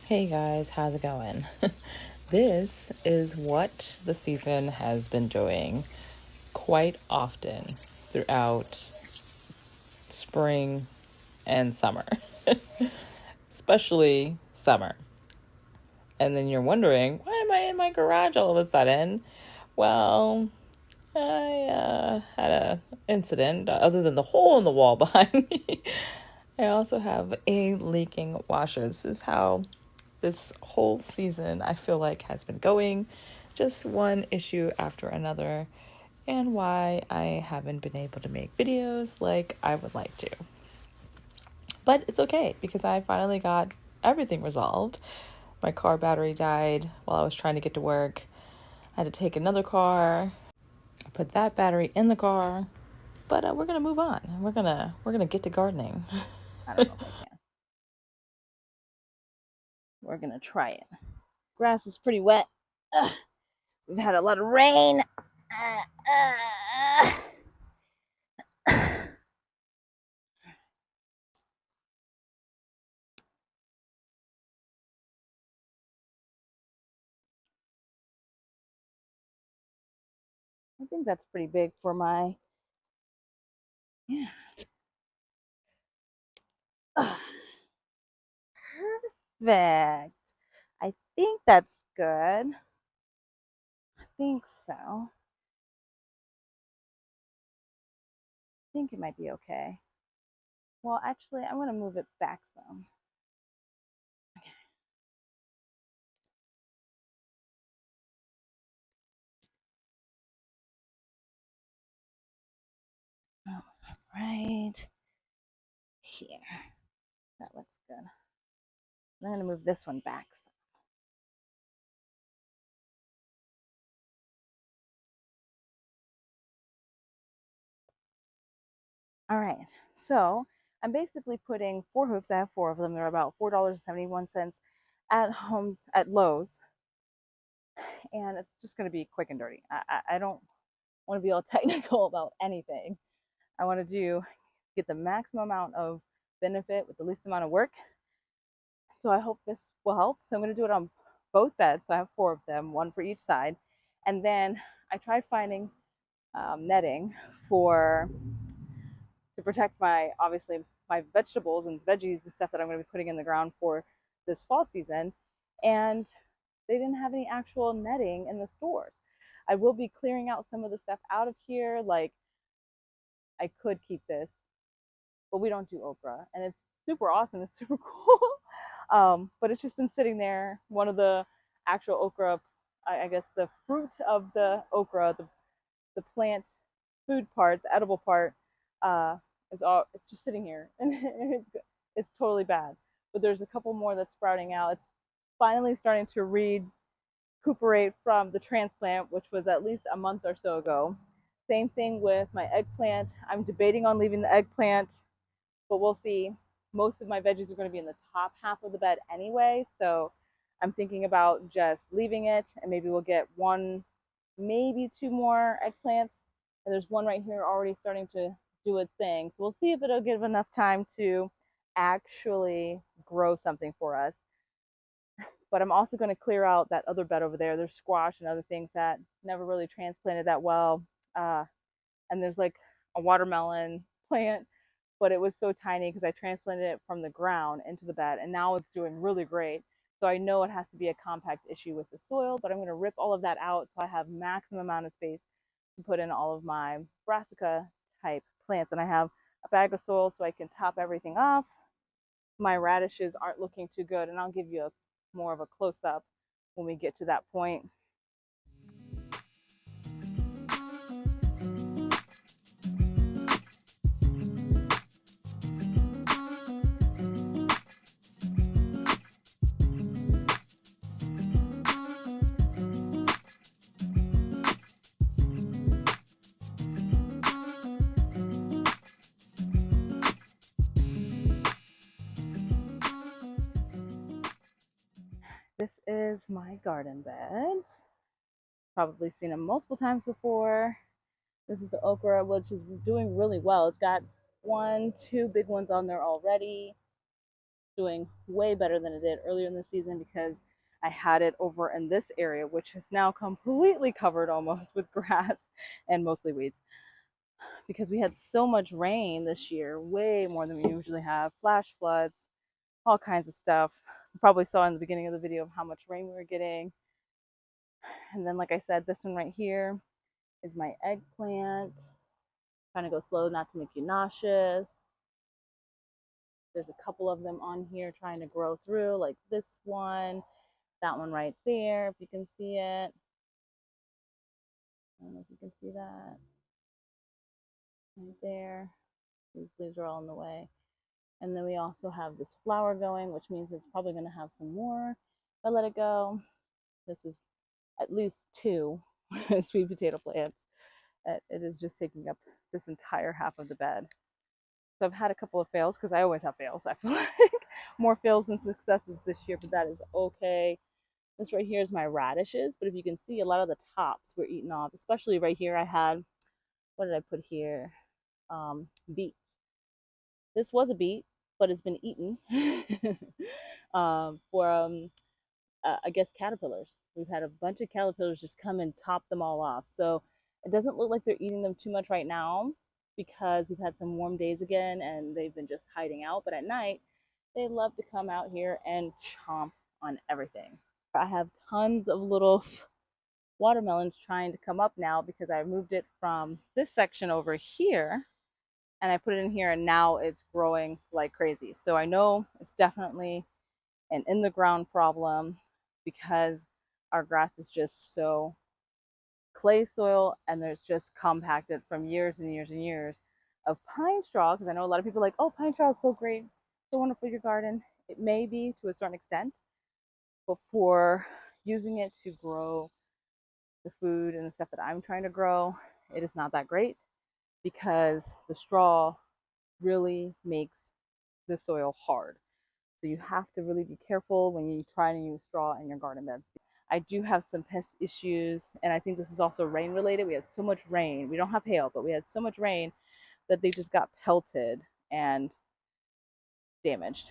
Hey guys, how's it going? This is what the season has been doing quite often throughout spring and summer, especially summer. And then you're wondering, why am I in my garage all of a sudden? Well, I had an incident other than the hole in the wall behind me. I also have a leaking washer. This is how this whole season I feel like has been going, just one issue after another, and why I haven't been able to make videos like I would like to. But it's okay because I finally got everything resolved. My car battery died while I was trying to get to work. I had to take another car, put that battery in the car, but we're gonna move on. We're gonna get to gardening. I don't know if I can. We're gonna try it. Grass is pretty wet. Ugh. We've had a lot of rain. I think that's pretty big for my, yeah. Perfect. I think that's good. I think so. I think it might be okay. Well, actually, I'm going to move it back some. Okay. All right. Here. That looks good. I'm going to move this one back. All right. So I'm basically putting 4 hoops. I have 4 of them. They're about $4.71 at home at Lowe's. And it's just going to be quick and dirty. I don't want to be all technical about anything. I want to get the maximum amount of benefit with the least amount of work. So I hope this will help. So I'm going to do it on both beds. So I have 4 of them, one for each side. And then I tried finding netting for to protect my obviously my vegetables and veggies and stuff that I'm going to be putting in the ground for this fall season. And they didn't have any actual netting in the stores. I will be clearing out some of the stuff out of here. Like I could keep this, but we don't do okra, and it's super awesome. It's super cool. But it's just been sitting there. One of the actual okra, I guess the fruit of the okra, the plant food part, the edible part, uh, is all. It's just sitting here, and it's totally bad. But there's a couple more that's sprouting out. It's finally starting to recuperate from the transplant, which was at least a month or so ago. Same thing with my eggplant. I'm debating on leaving the eggplant, but we'll see. Most of my veggies are going to be in the top half of the bed anyway, so I'm thinking about just leaving it, and maybe we'll get one, maybe 2 more eggplants. And there's one right here already starting to do its thing. So we'll see if it'll give enough time to actually grow something for us. But I'm also going to clear out that other bed over there. There's squash and other things that never really transplanted that well. Uh, and there's like a watermelon plant, but it was so tiny because I transplanted it from the ground into the bed, and now it's doing really great. So I know it has to be a compact issue with the soil, but I'm going to rip all of that out so I have maximum amount of space to put in all of my brassica type plants. And I have a bag of soil so I can top everything off. My radishes aren't looking too good, and I'll give you more of a close up when we get to that point. This is my garden beds. Probably seen them multiple times before. This is the okra, which is doing really well. It's got 1, 2 big ones on there already. doing way better than it did earlier in the season because I had it over in this area, which is now completely covered almost with grass and mostly weeds because we had so much rain this year, way more than we usually have, flash floods, all kinds of stuff. You probably saw in the beginning of the video of how much rain we were getting. And then, like I said, this one right here is my eggplant. Trying to go slow not to make you nauseous. There's a couple of them on here trying to grow through, like this one, that one right there, if you can see it. I don't know if you can see that right there. These leaves are all in the way. And then we also have this flower going, which means it's probably going to have some more if I let it go. This is at least two sweet potato plants. It is just taking up this entire half of the bed. So I've had a couple of fails because I always have fails. I feel like more fails than successes this year, but that is okay. This right here is my radishes, but if you can see, a lot of the tops were eaten off, especially right here. I had, what did I put here? Beets. This was a beet, but it's been eaten for I guess caterpillars. We've had a bunch of caterpillars just come and top them all off. So it doesn't look like they're eating them too much right now because we've had some warm days again and they've been just hiding out. But at night, they love to come out here and chomp on everything. I have tons of little watermelons trying to come up now because I moved it from this section over here and I put it in here and now it's growing like crazy. So I know it's definitely an in the ground problem because our grass is just so clay soil and there's just compacted from years and years and years of pine straw. Because I know a lot of people are like, oh, pine straw is so great, so wonderful for your garden. It may be to a certain extent, but for using it to grow the food and the stuff that I'm trying to grow, it is not that great because the straw really makes the soil hard. So you have to really be careful when you try to use straw in your garden beds. I do have some pest issues, and I think this is also rain related. We had so much rain. We don't have hail, but we had so much rain that they just got pelted and damaged.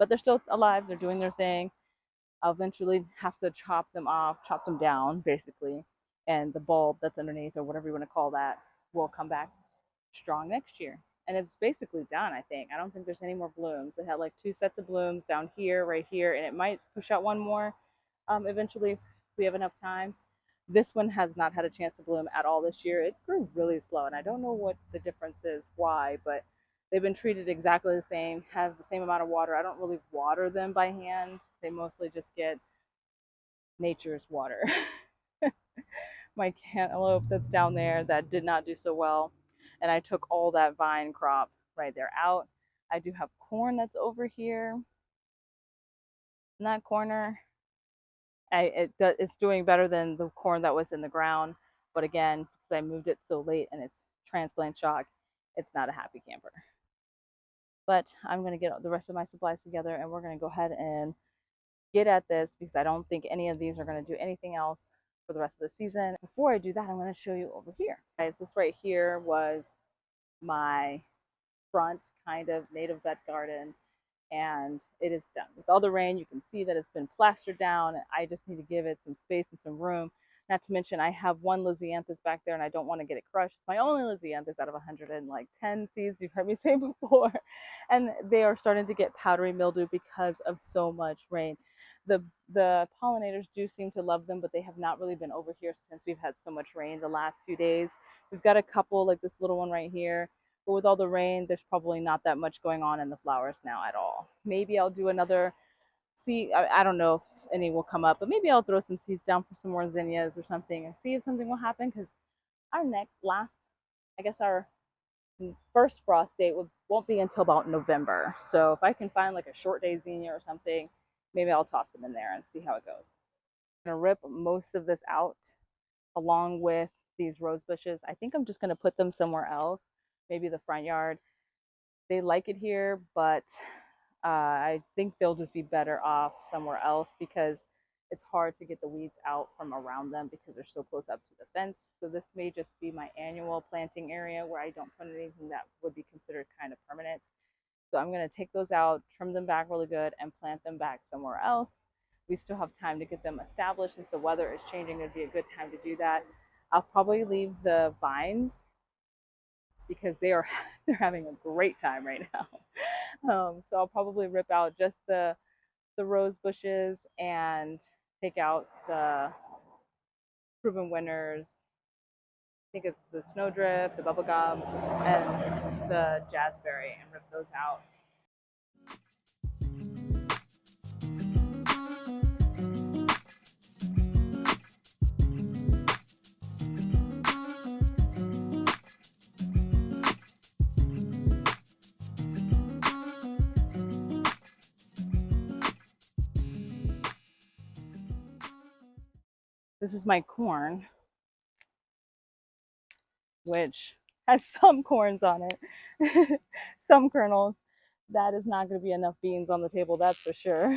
But they're still alive. They're doing their thing. I'll eventually have to chop them off, chop them down, basically, and the bulb that's underneath, or whatever you want to call that, will come back strong next year. And it's basically done, I think. I don't think there's any more blooms. It had like two sets of blooms down here, right here, and it might push out one more eventually if we have enough time. This one has not had a chance to bloom at all this year. It grew really slow, and I don't know what the difference is, why, but they've been treated exactly the same, have the same amount of water. I don't really water them by hand. They mostly just get nature's water. My cantaloupe that's down there that did not do so well, and I took all that vine crop right there out. I do have corn that's over here in that corner. It's doing better than the corn that was in the ground, but again, because I moved it so late and it's transplant shock, it's not a happy camper. But I'm going to get the rest of my supplies together and we're going to go ahead and get at this because I don't think any of these are going to do anything else for the rest of the season. Before I do that, I'm going to show you over here. Guys, this right here was my front kind of native vet garden, and it is done. With all the rain, you can see that it's been plastered down. I just need to give it some space and some room. Not to mention, I have one Lisianthus back there, and I don't want to get it crushed. It's my only Lisianthus out of 110 seeds you've heard me say before, and they are starting to get powdery mildew because of so much rain. The pollinators do seem to love them, but they have not really been over here since we've had so much rain the last few days. We've got a couple, like this little one right here, but with all the rain, there's probably not that much going on in the flowers now at all. Maybe I'll do another seed. I don't know if any will come up, but maybe I'll throw some seeds down for some more zinnias or something and see if something will happen. Because our I guess our first frost date won't be until about November. So if I can find like a short day zinnia or something, maybe I'll toss them in there and see how it goes. I'm gonna rip most of this out along with these rose bushes. I think I'm just gonna put them somewhere else, maybe the front yard. They like it here, but I think they'll just be better off somewhere else because it's hard to get the weeds out from around them because they're so close up to the fence. So this may just be my annual planting area where I don't put anything that would be considered kind of permanent. So I'm going to take those out, trim them back really good, and plant them back somewhere else. We still have time to get them established. Since the weather is changing, it'd be a good time to do that. I'll probably leave the vines because they're having a great time right now. So I'll probably rip out just the rose bushes and take out the proven winners. I think it's the snowdrift, the bubblegum, and the jazzberry, and rip those out. This is my corn, which has some corns on it, some kernels. That is not going to be enough beans on the table, that's for sure.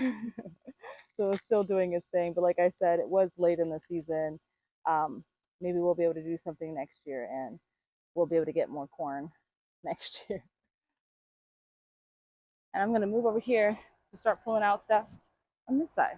So it's still doing its thing. But like I said, it was late in the season. Maybe we'll be able to do something next year and we'll be able to get more corn next year. And I'm going to move over here to start pulling out stuff on this side.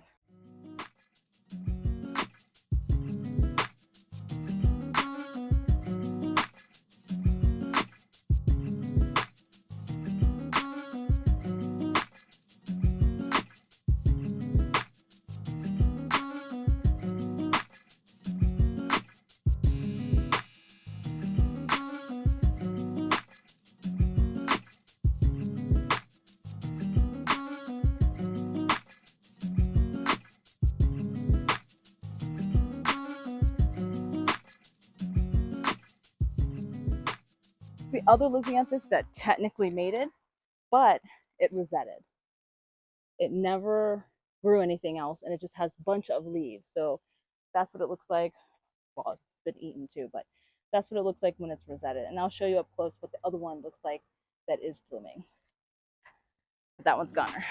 The other Lisianthus that technically mated, but it rosetted. It never grew anything else, and it just has a bunch of leaves. So that's what it looks like. Well, it's been eaten too, but that's what it looks like when it's rosetted. And I'll show you up close what the other one looks like that is blooming. But that one's goner.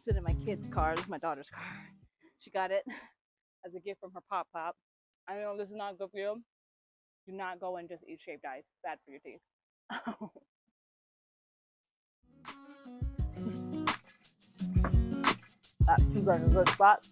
Sit in my kid's car. This is my daughter's car. She got it as a gift from her pop. I know this is not good for you. Do not go and just eat shaved ice. It's bad for your teeth. That seems like a good spot.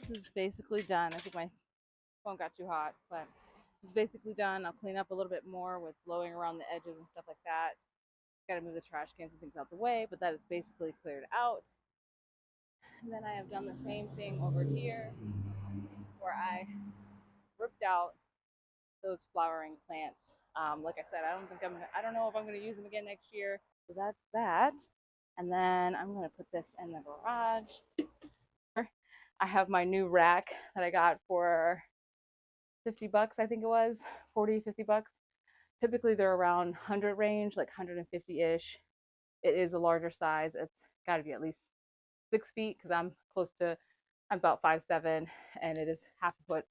is basically done. I think my phone got too hot, but it's basically done. I'll clean up a little bit more with blowing around the edges and stuff like that. Got to move the trash cans and things out the way, but that is basically cleared out. And then I have done the same thing over here where I ripped out those flowering plants. Like I said, I don't know if I'm gonna use them again next year. So that's that. And then I'm gonna put this in the garage. I have my new rack that I got for 50 bucks, I think it was 40, 50 bucks. Typically they're around 100 range, like 150-ish. It is a larger size. It's got to be at least 6 feet because I'm about 5'7", and it is half a foot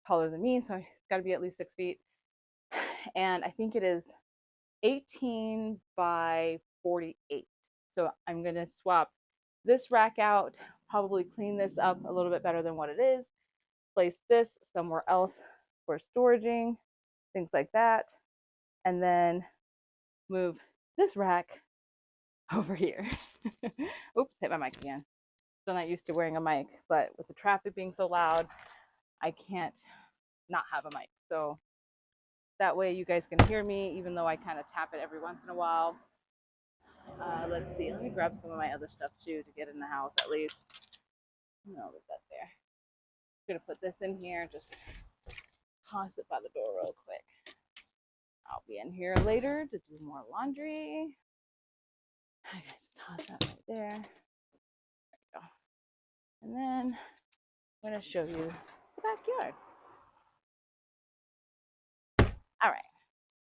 taller than me, so it's got to be at least 6 feet. And I think it is 18 by 48. So I'm gonna swap this rack out, probably clean this up a little bit better than what it is, place this somewhere else for storaging, things like that, and then move this rack over here. Oops, hit my mic again. Still not used to wearing a mic, but with the traffic being so loud, I can't not have a mic. So that way you guys can hear me, even though I kind of tap it every once in a while. Let's see, let me grab some of my other stuff too to get in the house at least. No, leave that there. I'm gonna put this in here, just toss it by the door real quick. I'll be in here later to do more laundry. I gotta just toss that right there. There we go. And then I'm gonna show you the backyard. All right,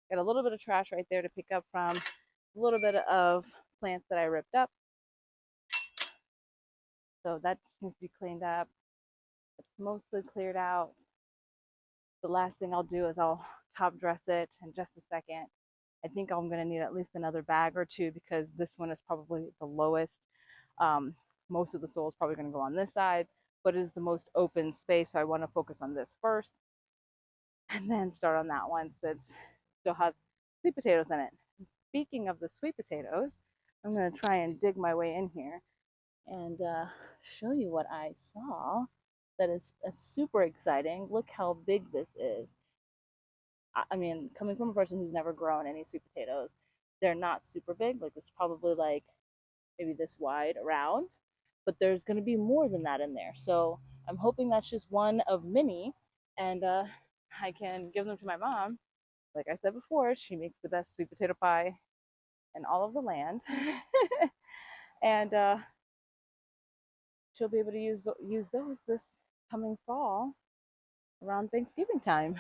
got a little bit of trash right there to pick up from, a little bit of plants that I ripped up. So that needs to be cleaned up. It's mostly cleared out. The last thing I'll do is I'll top dress it in just a second. I think I'm going to need at least another bag or two because this one is probably the lowest. Most of the soil is probably going to go on this side, but it is the most open space, so I want to focus on this first and then start on that one since it still has sweet potatoes in it. Speaking of the sweet potatoes, I'm going to try and dig my way in here and show you what I saw that is super exciting. Look how big this is. I mean, coming from a person who's never grown any sweet potatoes, they're not super big. Like, it's probably like maybe this wide around, but there's going to be more than that in there. So I'm hoping that's just one of many, and I can give them to my mom. Like I said before, she makes the best sweet potato pie in all of the land. And she'll be able to use those this coming fall around Thanksgiving time.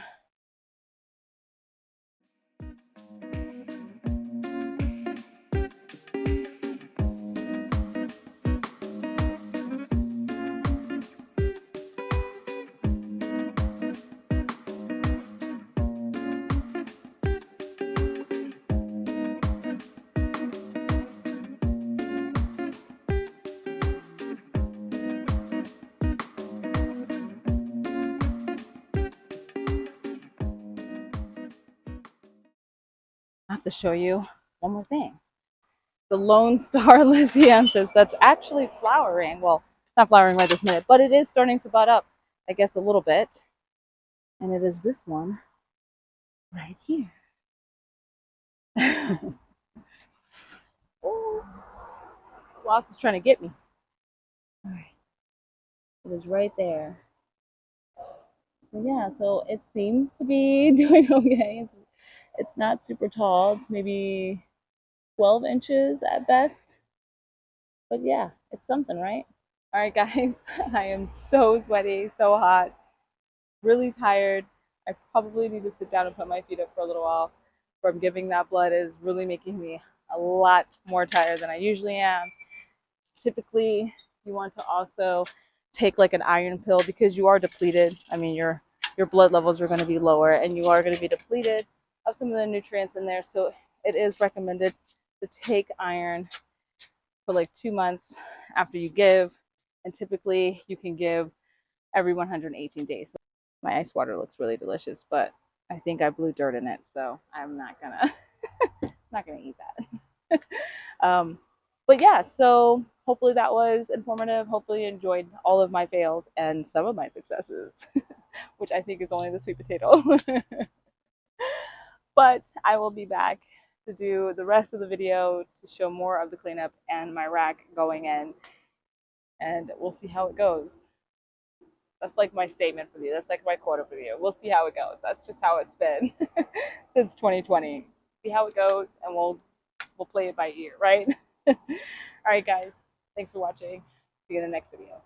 I have to show you one more thing. The Lone Star Lysianthus that's actually flowering. Well, it's not flowering right this minute, but it is starting to bud up, I guess, a little bit. And it is this one right here. Oh, Wasp is trying to get me. All right. It is right there. So yeah, so it seems to be doing okay. It's not super tall. It's maybe 12 inches at best. But yeah, it's something, right? All right, guys. I am so sweaty, so hot, really tired. I probably need to sit down and put my feet up for a little while. From giving that blood is really making me a lot more tired than I usually am. Typically, you want to also take like an iron pill because you are depleted. I mean, your blood levels are going to be lower and you are going to be depleted of some of the nutrients in there. So it is recommended to take iron for like 2 months after you give. And typically you can give every 118 days. So my ice water looks really delicious, but I think I blew dirt in it, so I'm not gonna eat that. But yeah, so hopefully that was informative. Hopefully you enjoyed all of my fails and some of my successes, which I think is only the sweet potato. But I will be back to do the rest of the video to show more of the cleanup and my rack going in, and we'll see how it goes. That's like my statement for you. That's like my quote for you. We'll see how it goes. That's just how it's been since 2020. See how it goes, and we'll play it by ear, right? All right, guys. Thanks for watching. See you in the next video.